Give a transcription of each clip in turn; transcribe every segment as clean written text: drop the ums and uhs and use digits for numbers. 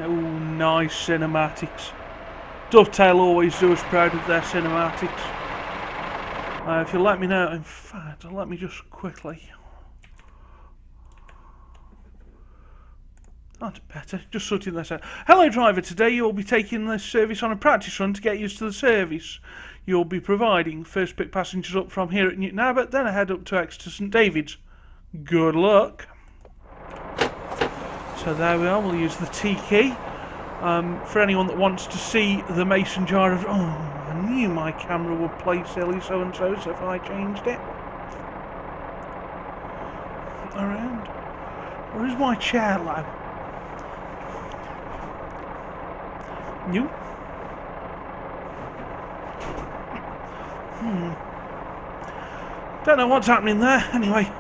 Oh, nice cinematics. Dovetail always do us proud of their cinematics. If you let me know, in fact, let me just quickly. That's better. Just sorting this out. Hello, driver. Today you'll be taking this service on a practice run to get used to the service you'll be providing. First pick passengers up from here at Newton Abbot, then head up to Exeter St David's. Good luck. So there we are. We'll use the T key. For anyone that wants to see the mason jar of... Oh, I knew my camera would play silly so-and-so's if I changed it. Around. Or is my chair low? New. Don't know what's happening there. Anyway,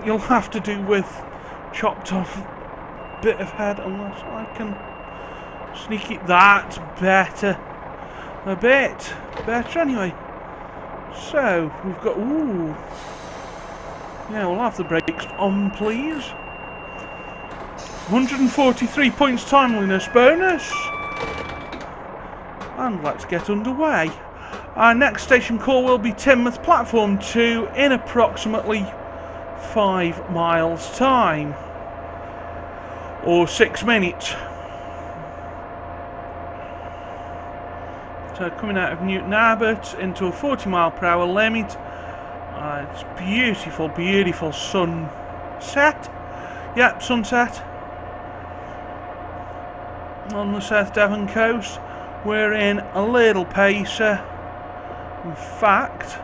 you'll have to do with chopped off bit of head unless I can sneak it. That's better. A bit better anyway. So we've got. Ooh. Yeah, we'll have the brakes on, please. 143 points timeliness bonus. And let's get underway. Our next station call will be Teignmouth Platform 2 in approximately 5 miles time. Or 6 minutes. So coming out of Newton Abbot into a 40-mile-per-hour limit. It's beautiful, beautiful sunset. Yep, sunset. On the South Devon coast. We're in a little pacer. In fact,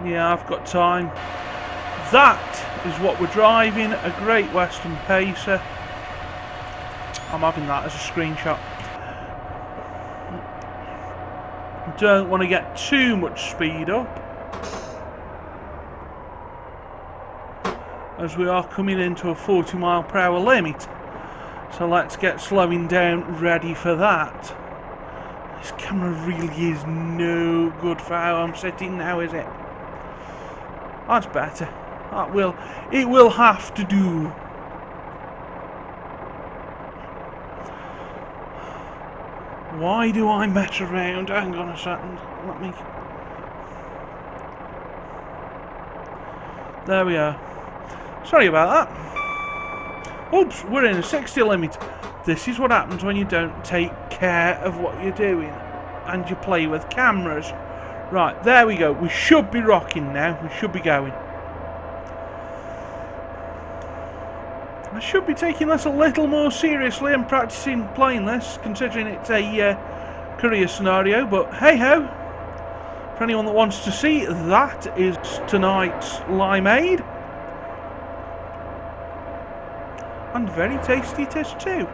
yeah, I've got time. That is what we're driving, a Great Western Pacer. I'm having that as a screenshot. Don't want to get too much speed up, as we are coming into a 40-mile-per-hour limit. So let's get slowing down, ready for that. This camera really is no good for how I'm sitting now, is it? That's better. It will have to do. Why do I mess around? Hang on a second. Let me. There we are. Sorry about that. Oops, we're in a 60 limit. This is what happens when you don't take care of what you're doing and you play with cameras. Right, there we go. We should be rocking now. We should be going. I should be taking this a little more seriously and practicing playing this, considering it's a career scenario, but hey ho. For anyone that wants to see, that is tonight's limeade. And very tasty it is too.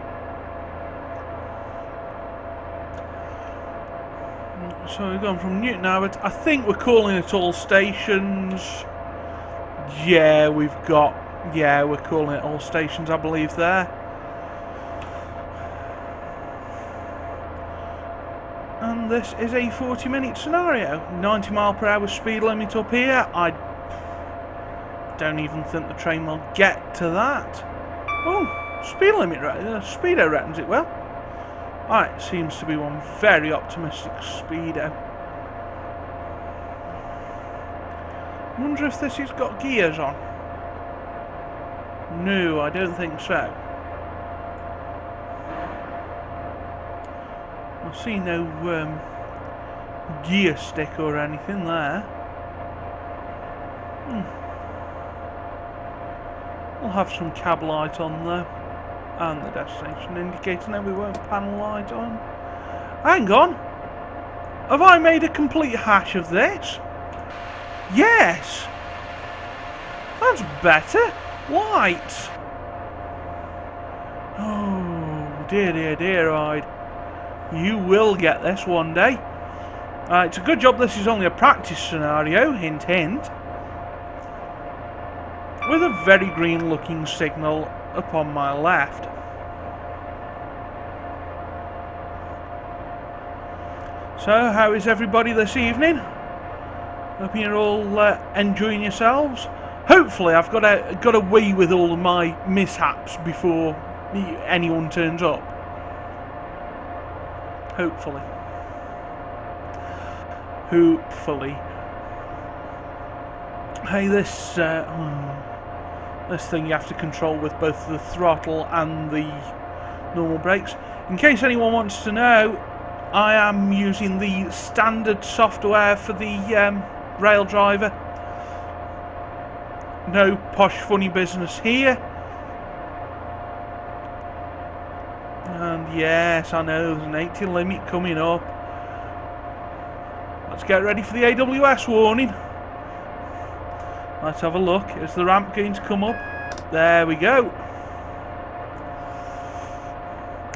So we've gone from Newton Abbot. I think we're calling it all stations. Yeah, we're calling it all stations, I believe there. And this is a 40-minute scenario. 90-mile-per-hour speed limit up here. I don't even think the train will get to that. Oh, speed limit, Speedo reckons it will. Alright, seems to be one very optimistic Speedo. Wonder if this has got gears on. No, I don't think so. I see no gear stick or anything there. We'll have some cab light on though, and the destination indicator. No, we won't panel light on. Hang on! Have I made a complete hash of this? Yes! That's better! Lights! Oh, dear, you will get this one day. It's a good job this is only a practice scenario, hint hint. With a very green looking signal upon my left. So, how is everybody this evening? Hope you're all enjoying yourselves. Hopefully I've got away with all of my mishaps before anyone turns up. Hopefully. Hopefully. Hey, this thing you have to control with both the throttle and the normal brakes. In case anyone wants to know, I am using the standard software for the rail driver. No posh funny business here. And yes, I know there's an 80 limit coming up. Let's get ready for the AWS warning. Let's have a look. Is the ramp going to come up? There we go.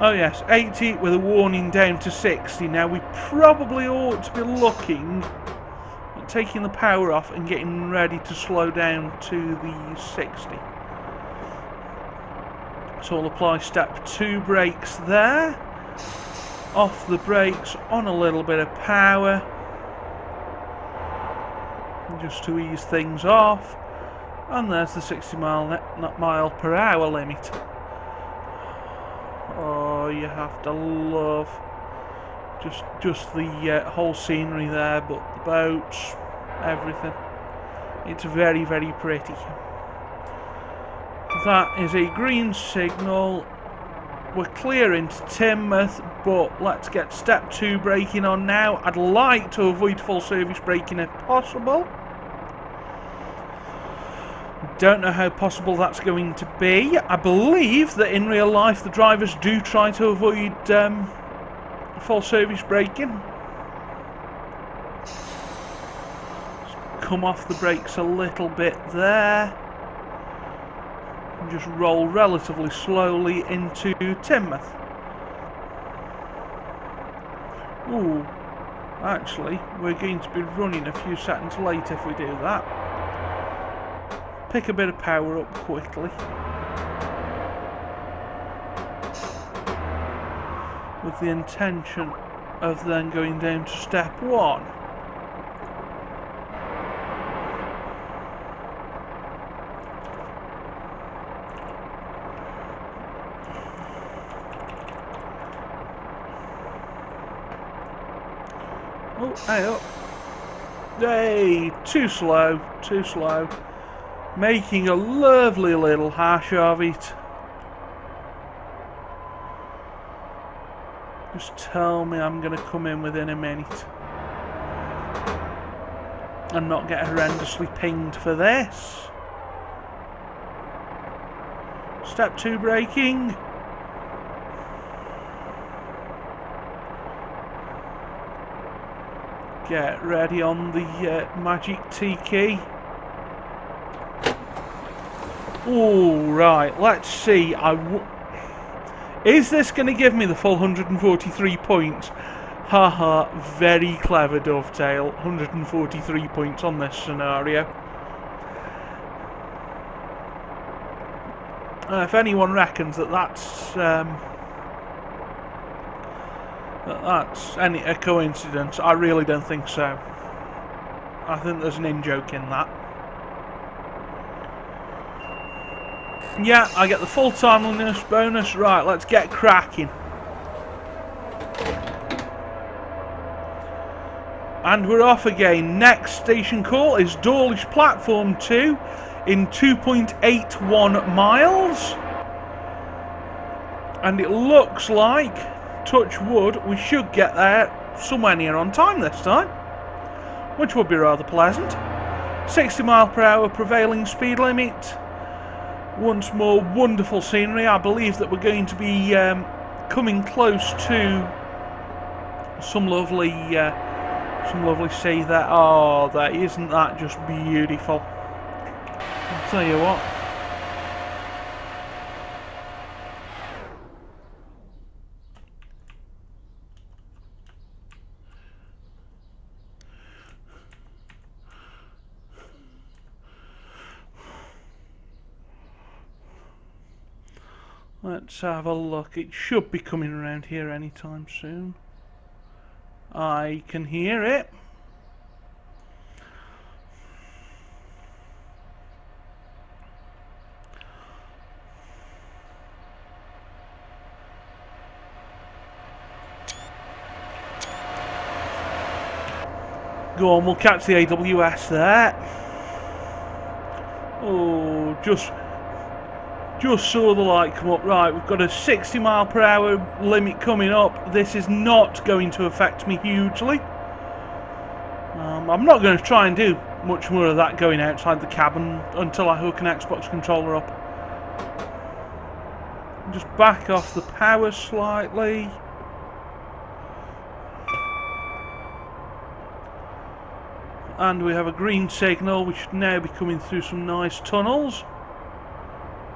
Oh yes, 80 with a warning down to 60. Now we probably ought to be looking at taking the power off and getting ready to slow down to the 60. So I'll apply step 2 brakes there. Off the brakes, on a little bit of power. Just to ease things off. And there's the 60 mile per hour limit. Oh, you have to love just the whole scenery there, but the boats, everything. It's very, very pretty. That is a green signal. We're clear into Teignmouth, but let's get step 2 braking on now. I'd like to avoid full service braking if possible. Don't know how possible that's going to be. I believe that in real life the drivers do try to avoid full service braking. Come off the brakes a little bit there. And just roll relatively slowly into Teignmouth. Ooh, actually, we're going to be running a few seconds late if we do that. Pick a bit of power up quickly. With the intention of then going down to step 1. Oh, hey up. Hey, too slow, too slow. Making a lovely little hash of it. Just tell me I'm going to come in within a minute. And not get horrendously pinged for this. Step 2 braking. Get ready on the magic T key. Oh, right, let's see. Is this going to give me the full 143 points? Haha, very clever Dovetail. 143 points on this scenario. If anyone reckons that that's a coincidence, I really don't think so. I think there's an in-joke in that. Yeah, I get the full timeliness bonus. Right, let's get cracking. And we're off again. Next station call is Dawlish Platform 2 in 2.81 miles. And it looks like, touch wood, we should get there somewhere near on time this time, which would be rather pleasant. 60 mile per hour prevailing speed limit. Once more, wonderful scenery. I believe that we're going to be coming close to some lovely sea there. Oh, isn't that just beautiful? I'll tell you what. Let's have a look. It should be coming around here anytime soon. I can hear it. Go on, we'll catch the AWS there. Oh, just saw the light come up. Right, we've got a 60 mile per hour limit coming up. This is not going to affect me hugely. I'm not going to try and do much more of that going outside the cabin until I hook an Xbox controller up. Just back off the power slightly. And we have a green signal. We should now be coming through some nice tunnels.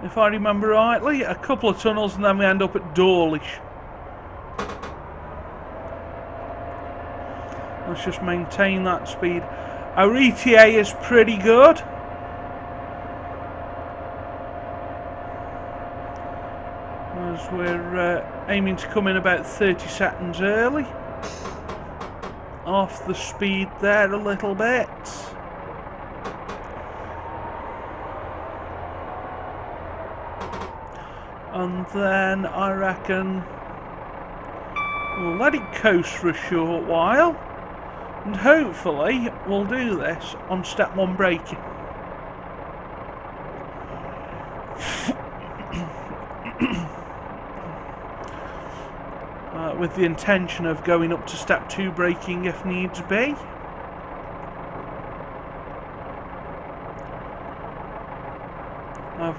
If I remember rightly, a couple of tunnels and then we end up at Dawlish. Let's just maintain that speed. Our ETA is pretty good. As we're aiming to come in about 30 seconds early. Off the speed there a little bit. And then I reckon we'll let it coast for a short while. And hopefully we'll do this on step 1 braking. With the intention of going up to step 2 braking if needs be.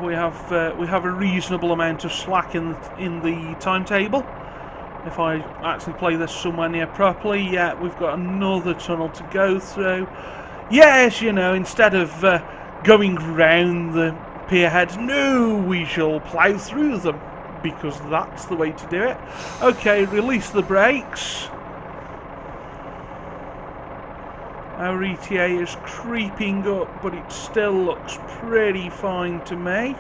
We have a reasonable amount of slack in the timetable. If I actually play this somewhere near properly, yeah, we've got another tunnel to go through. Yes, you know, instead of going round the pier heads, no, we shall plough through them, because that's the way to do it. Okay, release the brakes. Our ETA is creeping up, but it still looks pretty fine to me.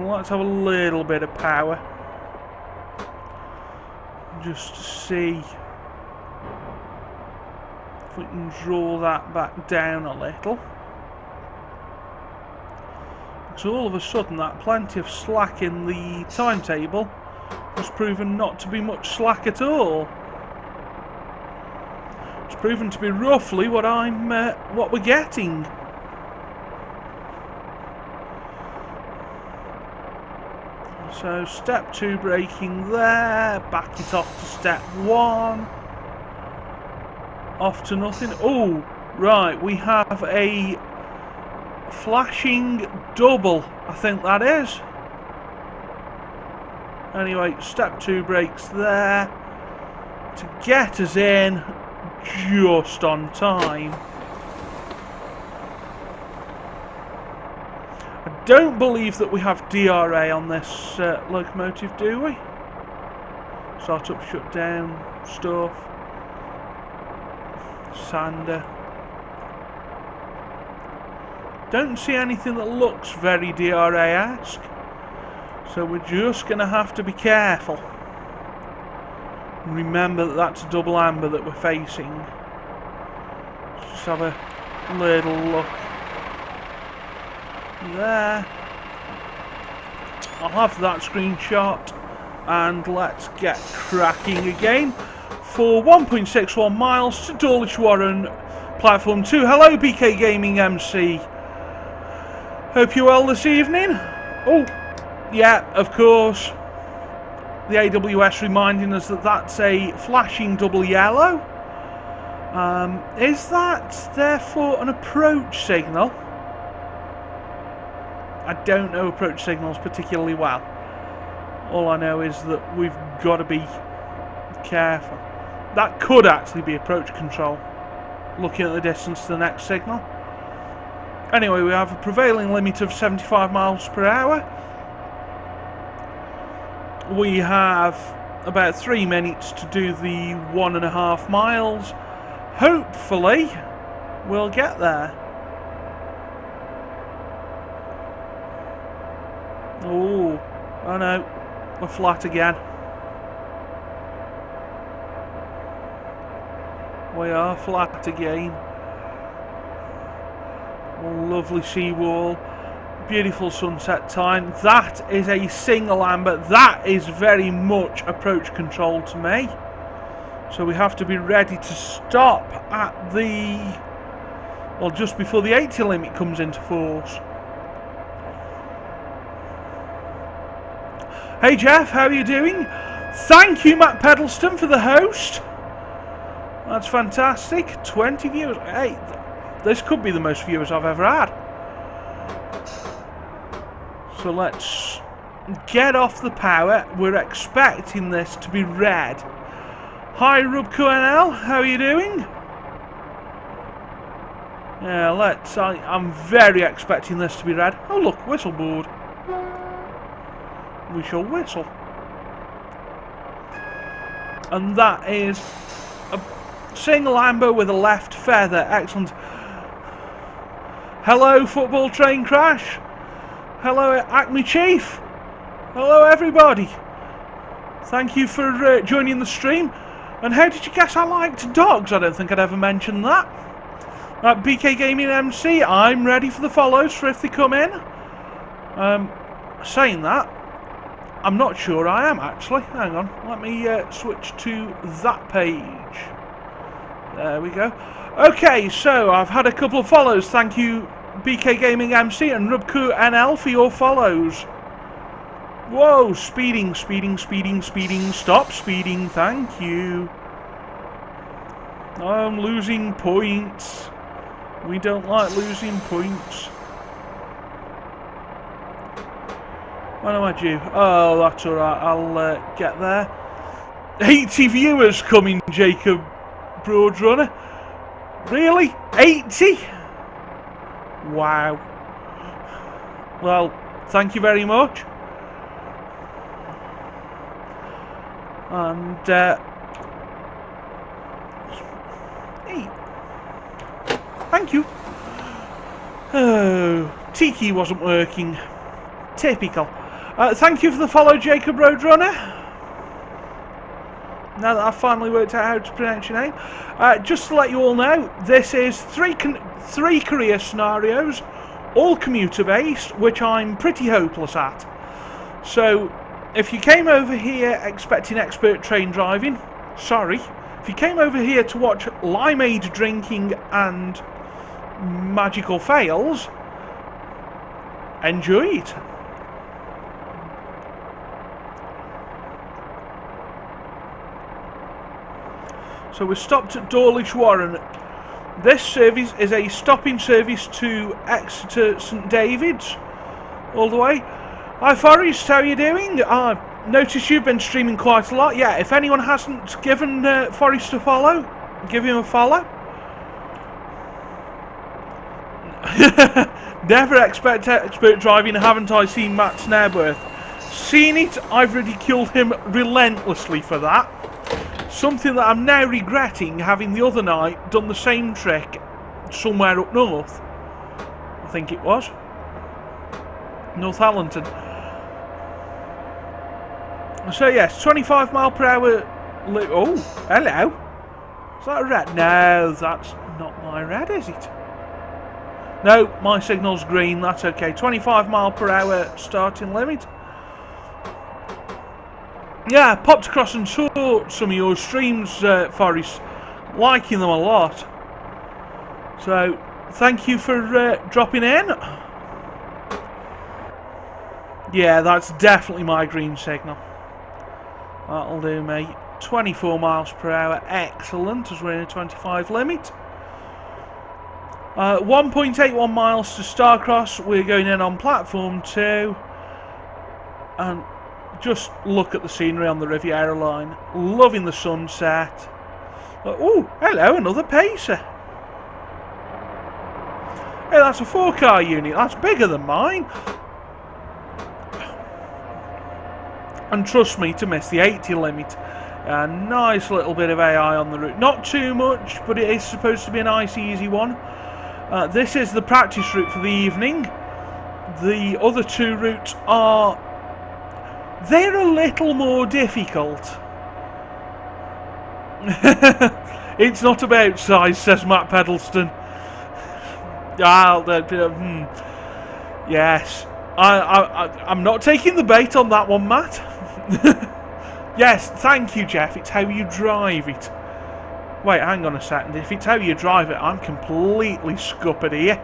Let's have a little bit of power. Just to see if we can draw that back down a little. Because all of a sudden that plenty of slack in the timetable has proven not to be much slack at all. It's proven to be roughly what we're getting. So step 2 braking there, back it off to step 1. Off to nothing. Oh, right, we have a flashing double, I think that is. Anyway, step 2 brakes there to get us in just on time. I don't believe that we have DRA on this locomotive, do we? Start up, shut down, stuff. Sander. Don't see anything that looks very DRA-esque. So we're just going to have to be careful. Remember that that's a double amber that we're facing. Just have a little look. There. I'll have that screenshot and let's get cracking again for 1.61 miles to Dawlish Warren platform 2. Hello BK Gaming MC, hope you're well this evening. Oh yeah, of course, the AWS reminding us that that's a flashing double yellow. Is that therefore an approach signal? I don't know approach signals particularly well. All I know is that we've got to be careful. That could actually be approach control, looking at the distance to the next signal. Anyway, we have a prevailing limit of 75 miles per hour. We have about 3 minutes to do the 1.5 miles. Hopefully, we'll get there. Oh no, we're flat again. We are flat again. Lovely seawall, beautiful sunset time. That is a single amber. That is very much approach control to me. So we have to be ready to stop at the... well, just before the 80 limit comes into force. Hey Jeff, how are you doing? Thank you, Matt Pedalston, for the host. That's fantastic. 20 viewers. Hey, this could be the most viewers I've ever had. So let's get off the power. We're expecting this to be red. Hi, RubQNL, how are you doing? Yeah, I'm very expecting this to be red. Oh look, whistle board. We shall whistle. And that is a single amber with a left feather. Excellent. Hello, football train crash. Hello, Acme Chief. Hello, everybody. Thank you for joining the stream. And how did you guess I liked dogs? I don't think I'd ever mentioned that. BK Gaming MC, I'm ready for the follows for if they come in. Saying that, I'm not sure I am actually. Hang on, let me switch to that page. There we go. Okay, so I've had a couple of follows. Thank you, BK Gaming MC and Rubku NL, for your follows. Whoa, speeding, speeding, speeding, speeding. Stop speeding, thank you. I'm losing points. We don't like losing points. When am I due? Oh, that's alright, I'll get there. 80 viewers coming, Jacob Broadrunner. Really? 80? Wow. Well, thank you very much. And, hey. Thank you. Oh, Tiki wasn't working. Typical. Thank you for the follow, Jacob Roadrunner. Now that I've finally worked out how to pronounce your name. Just to let you all know, this is three career scenarios, all commuter based, which I'm pretty hopeless at. So, if you came over here expecting expert train driving, sorry. If you came over here to watch limeade drinking and magical fails, enjoy it. So we're stopped at Dawlish Warren. This service is a stopping service to Exeter St David's, all the way. Hi Forrest, how are you doing? I've noticed you've been streaming quite a lot. Yeah, if anyone hasn't given Forrest a follow, give him a follow. Never expect expert driving, haven't I seen Matt Snareworth? Seen it, I've ridiculed him relentlessly for that. Something that I'm now regretting, having the other night done the same trick somewhere up north. I think it was Northallerton. So yes, 25 mile per hour. Oh, hello. Is that a red? No, that's not my red, is it? No, my signal's green. That's okay. 25 mile per hour starting limit. Yeah, popped across and saw some of your streams, Forrest. Liking them a lot. So, thank you for dropping in. Yeah, that's definitely my green signal. That'll do, mate. 24 miles per hour, excellent, as we're in a 25 limit. 1.81 miles to Starcross, we're going in on platform 2. And just look at the scenery on the Riviera line. Loving the sunset. Oh, hello, another pacer. Hey, that's a 4-car unit, that's bigger than mine. And trust me to miss the 80 limit. A nice little bit of AI on the route. Not too much, but it is supposed to be a nice easy one. This is the practice route for the evening. The other two routes are... they're a little more difficult. It's not about size, says Matt Pedalston. Yes. I'm not taking the bait on that one, Matt. Yes, thank you, Jeff. It's how you drive it. Wait, hang on a second. If it's how you drive it, I'm completely scuppered here.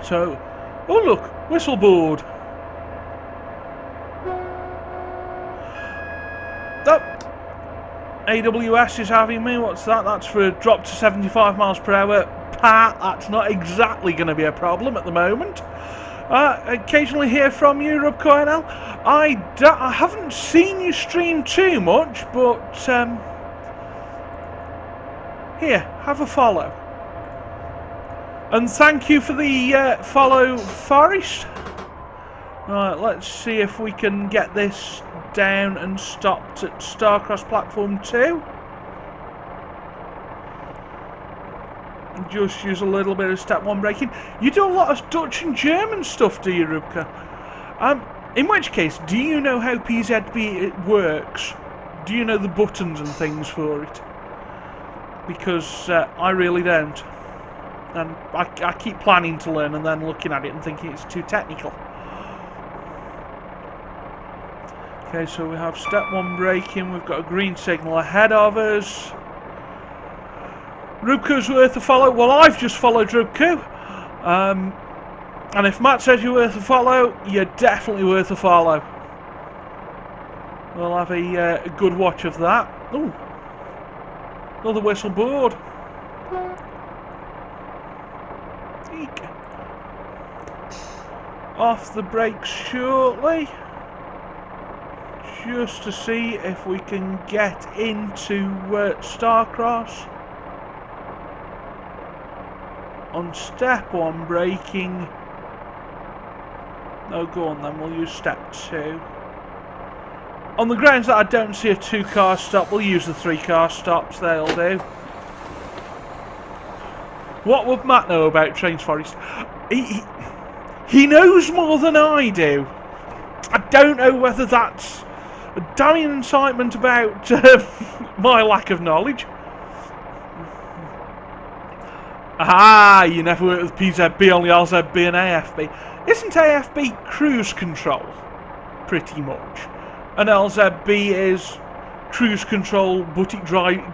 So, oh look, whistle board. Oh, AWS is having me. What's that? That's for a drop to 75 miles per hour. Pat, that's not exactly going to be a problem at the moment. Occasionally hear from you, Rob Cornell. I haven't seen you stream too much, but here, have a follow. And thank you for the follow, Forrest. Right, let's see if we can get this down and stopped at Starcross Platform 2. Just use a little bit of step 1 braking. You do a lot of Dutch and German stuff, do you, Rubka? In which case, do you know how PZB works? Do you know the buttons and things for it? Because I really don't. And I keep planning to learn and then looking at it and thinking it's too technical. Okay, so we have step 1 braking. We've got a green signal ahead of us. Rubko's worth a follow. Well, I've just followed Rubko. And if Matt says you're worth a follow, you're definitely worth a follow. We'll have a good watch of that. Ooh, another whistle board. Eek. Off the brakes shortly. Just to see if we can get into Starcross. On step 1 braking. No, go on then, we'll use step 2. On the grounds that I don't see a 2-car stop, we'll use the 3-car stops, they'll do. What would Matt know about trains, Forrest? He knows more than I do. I don't know whether that's a damning incitement about my lack of knowledge. Ah, you never worked with PZB, only LZB and AFB. Isn't AFB cruise control? Pretty much. And LZB is cruise control, but it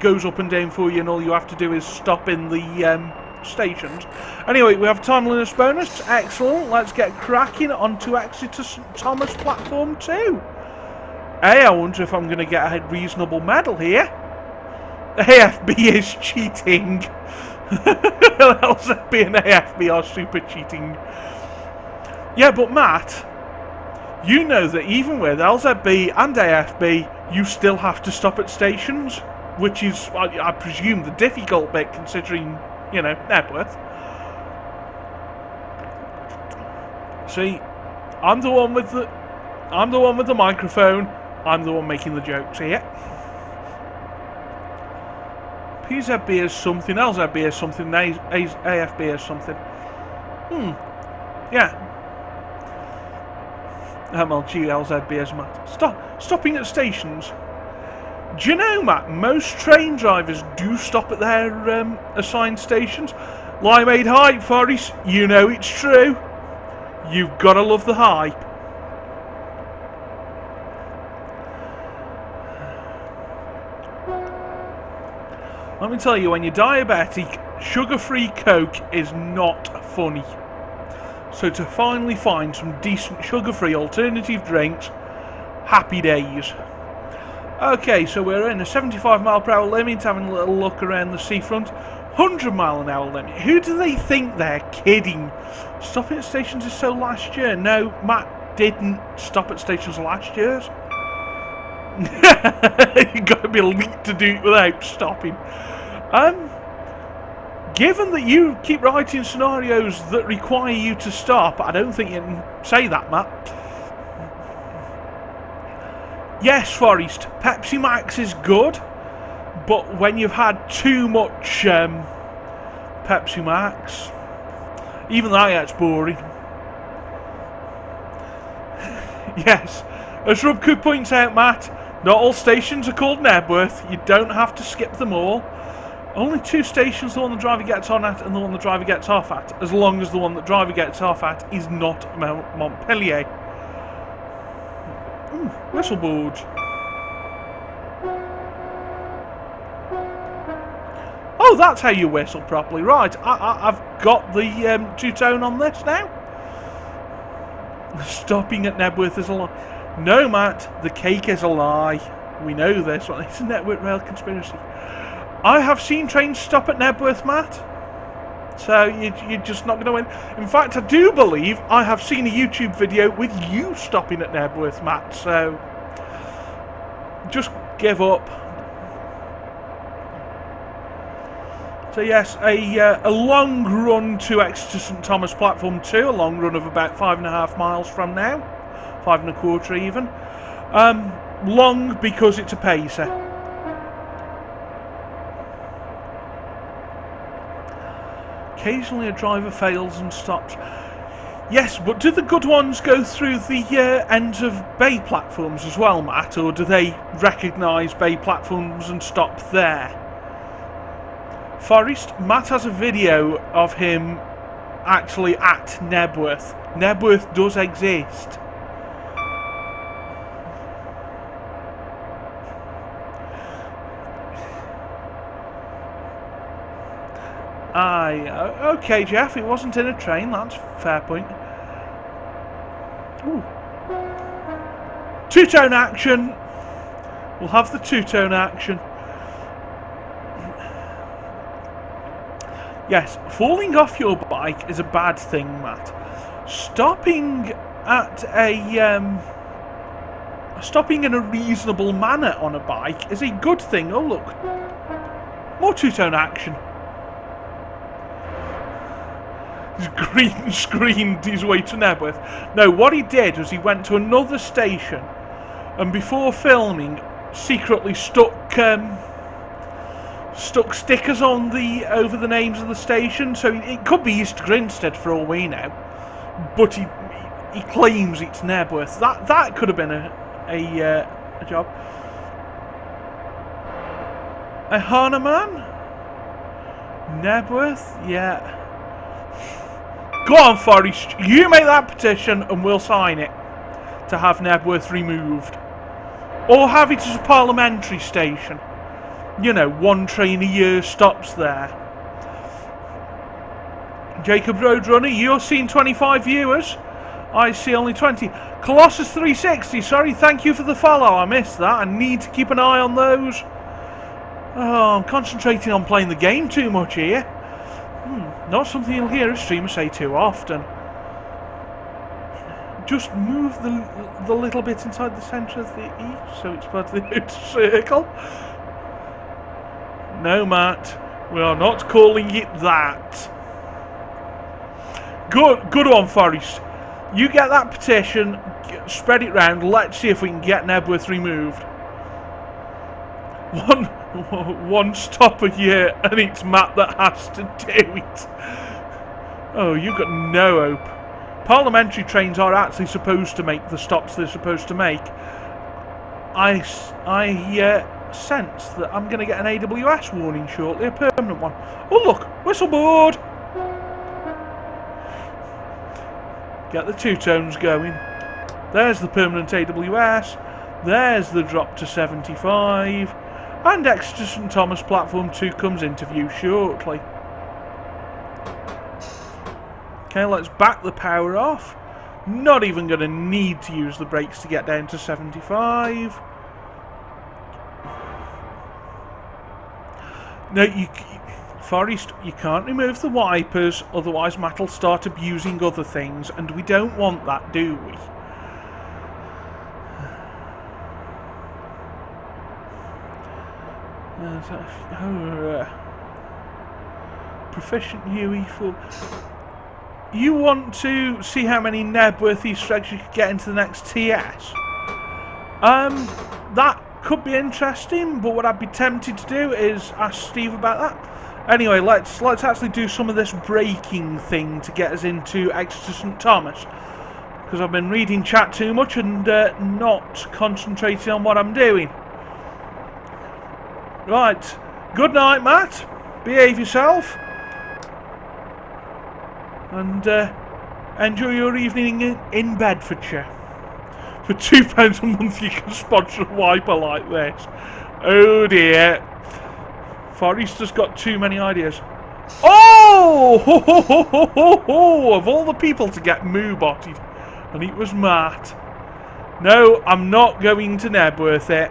goes up and down for you, and all you have to do is stop in the stations. Anyway, we have timeliness bonus. Excellent. Let's get cracking onto Exeter St Thomas Platform 2. Hey, I wonder if I'm going to get a reasonable medal here. AFB is cheating. LZB and AFB are super cheating. Yeah, but Matt, you know that even with LZB and AFB, you still have to stop at stations, which is, I presume, the difficult bit, considering, you know, Nebworth. See, I'm the one with the microphone. I'm the one making the jokes here. PZB is something, LZB is something, AFB is something. Yeah. MLG, LZB is Matt. Stopping at stations. Do you know, Matt, most train drivers do stop at their assigned stations? Limeade hype, Forrest. You know it's true. You've got to love the hype. Let me tell you, when you're diabetic, sugar-free Coke is not funny. So to finally find some decent sugar-free alternative drinks, happy days. Okay, so we're in a 75 mile per hour limit, having a little look around the seafront. 100 mile an hour limit. Who do they think they're kidding? Stopping at stations is so last year. No, Matt didn't stop at stations last year. You've got to be elite to do it without stopping. Given that you keep writing scenarios that require you to stop, I don't think you can say that, Matt. Yes, Forrest, Pepsi Max is good, but when you've had too much Pepsi Max, even that gets boring. Yes, as Rubku points out, Matt, not all stations are called Nebworth. You don't have to skip them all. Only 2 stations, the one the driver gets on at and the one the driver gets off at, as long as the one the driver gets off at is not Montpellier. Ooh, whistle boards. Oh, that's how you whistle properly. Right, I've got the two-tone on this now. Stopping at Nebworth is a lie. No, Matt, the cake is a lie. We know this one. It's a network rail conspiracy. I have seen trains stop at Nebworth, Matt. So you're just not going to win. In fact, I do believe I have seen a YouTube video with you stopping at Nebworth, Matt. So just give up. So yes, a long run to Exeter St Thomas Platform 2, a long run of about 5.5 miles from now, 5.25 even. Long because it's a pacer. Occasionally a driver fails and stops. Yes, but do the good ones go through the ends of bay platforms as well, Matt, or do they recognise bay platforms and stop there? Forrest, Matt has a video of him actually at Nebworth. Nebworth does exist. Okay, Jeff, it wasn't in a train, that's a fair point. Ooh. Two-tone action. We'll have the two-tone action. Yes, falling off your bike is a bad thing, Matt. Stopping in a reasonable manner on a bike is a good thing. Oh look, more two-tone action. He's green screened his way to Nebworth. No, what he did was he went to another station, and before filming, secretly stuck stickers on over the names of the station. So it could be East Grinstead for all we know, but he claims it's Nebworth. That could have been a job. A Hahnemann? Nebworth? Yeah. Go on, Forrest. You make that petition and we'll sign it to have Nebworth removed. Or have it as a parliamentary station. You know, one train a year stops there. Jacob Roadrunner, you're seeing 25 viewers. I see only 20. Colossus 360, sorry, thank you for the follow. I missed that. I need to keep an eye on those. Oh, I'm concentrating on playing the game too much here. Not something you'll hear a streamer say too often. Just move the little bit inside the centre of the E so it's part of the outer circle. No, Matt, we are not calling it that. Good one, Forrest. You get that petition, spread it round. Let's see if we can get Nebworth removed. One stop a year, and it's Matt that has to do it. Oh, you've got no hope. Parliamentary trains are actually supposed to make the stops they're supposed to make. I sense that I'm going to get an AWS warning shortly, a permanent one. Oh look, whistleboard! Get the two-tones going. There's the permanent AWS. There's the drop to 75. And Exeter St Thomas Platform 2 comes into view shortly. Okay, let's back the power off. Not even going to need to use the brakes to get down to 75. No, Forrest, you can't remove the wipers, otherwise Matt will start abusing other things, and we don't want that, do we? Proficient UE4. You want to see how many Nebworth Easter eggs you could get into the next TS? That could be interesting, but what I'd be tempted to do is ask Steve about that. Anyway, let's actually do some of this braking thing to get us into Exeter St Thomas, because I've been reading chat too much and not concentrating on what I'm doing. Right, good night, Matt. Behave yourself. And enjoy your evening in Bedfordshire. For £2 a month you can sponsor a wiper like this. Oh dear. Far East has got too many ideas. Oh! Ho, ho, ho, ho, ho, ho. Of all the people to get moo-botted, and it was Matt. No, I'm not going to Nebworth it.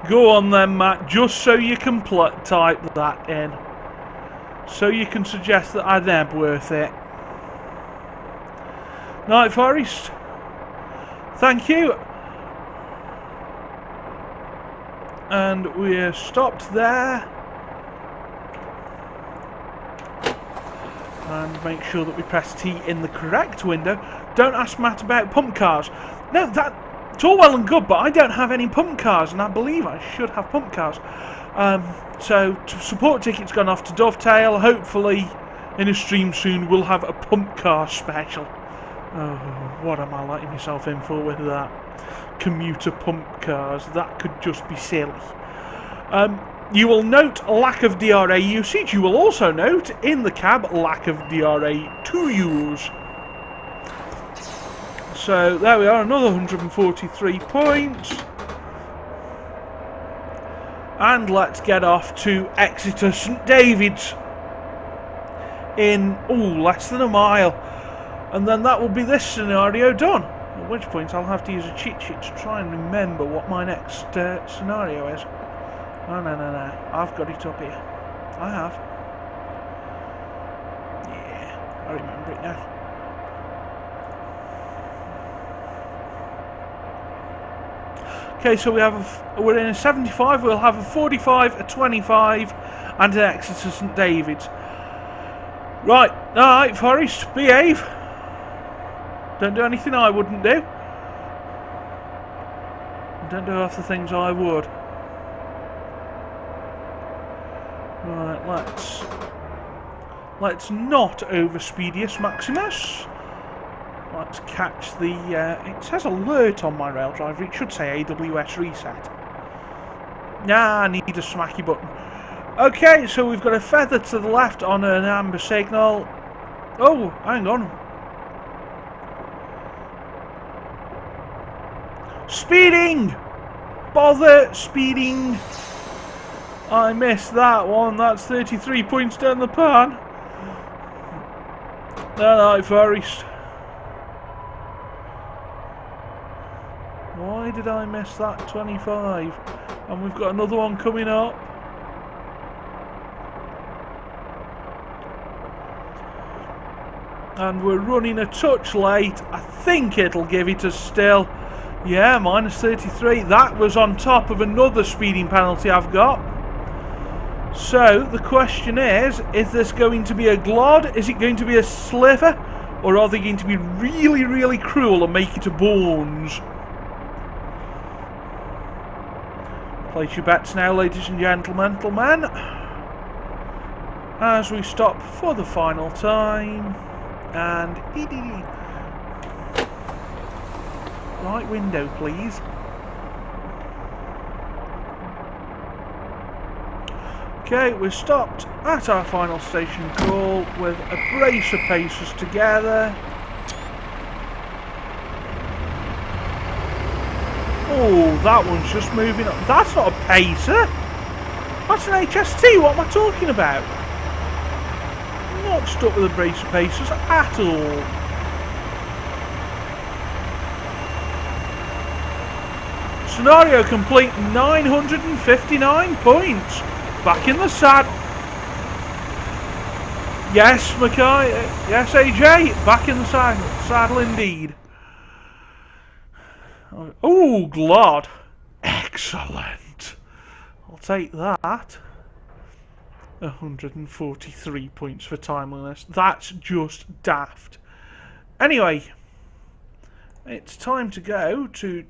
Go on then, Matt, just so you can type that in. So you can suggest that I'm Nebworth it. Night Forest. Thank you. And we're stopped there. And make sure that we press T in the correct window. Don't ask Matt about pump cars. No, it's all well and good, but I don't have any pump cars, and I believe I should have pump cars. So support ticket's gone off to Dovetail. Hopefully, in a stream soon, we'll have a pump car special. Oh, what am I letting myself in for with that? Commuter pump cars. That could just be silly. You will note a lack of DRA usage. You will also note in the cab lack of DRA to use. So there we are, another 143 points. And let's get off to Exeter St David's in less than a mile. And then that will be this scenario done. At which point I'll have to use a cheat sheet to try and remember what my next scenario is. Oh, no. I've got it up here. I have. Yeah, I remember it now. Okay, so we're in a 75, we'll have a 45, a 25, and an Exeter St David's. Right, alright, Forest, behave. Don't do anything I wouldn't do. Don't do half the things I would. Right, let's not overspeedius Maximus. Let's catch the, it says alert on my rail driver, it should say AWS reset. Nah, I need a smacky button. Okay, so we've got a feather to the left on an amber signal. Oh, hang on. Speeding! Bother speeding! I missed that one, that's 33 points down the pan. Alright, Forest. Why did I miss that 25? And we've got another one coming up. And we're running a touch late. I think it'll give it us still. Yeah, minus 33. That was on top of another speeding penalty I've got. So, the question is this going to be a glod? Is it going to be a sliver? Or are they going to be really, really cruel and make it a bones? Place your bets now, ladies and gentlemen, as we stop for the final time. And right window, please. Okay, we're stopped at our final station call with a brace of pacers together. Oh, that one's just moving up. That's not a pacer. That's an HST. What am I talking about? I'm not stuck with a brace of pacers at all. Scenario complete, 959 points. Back in the saddle. Yes, Mackay. Yes, AJ. Back in the saddle indeed. Oh, glod. Excellent. I'll take that. 143 points for timeliness. That's just daft. Anyway, it's time to go to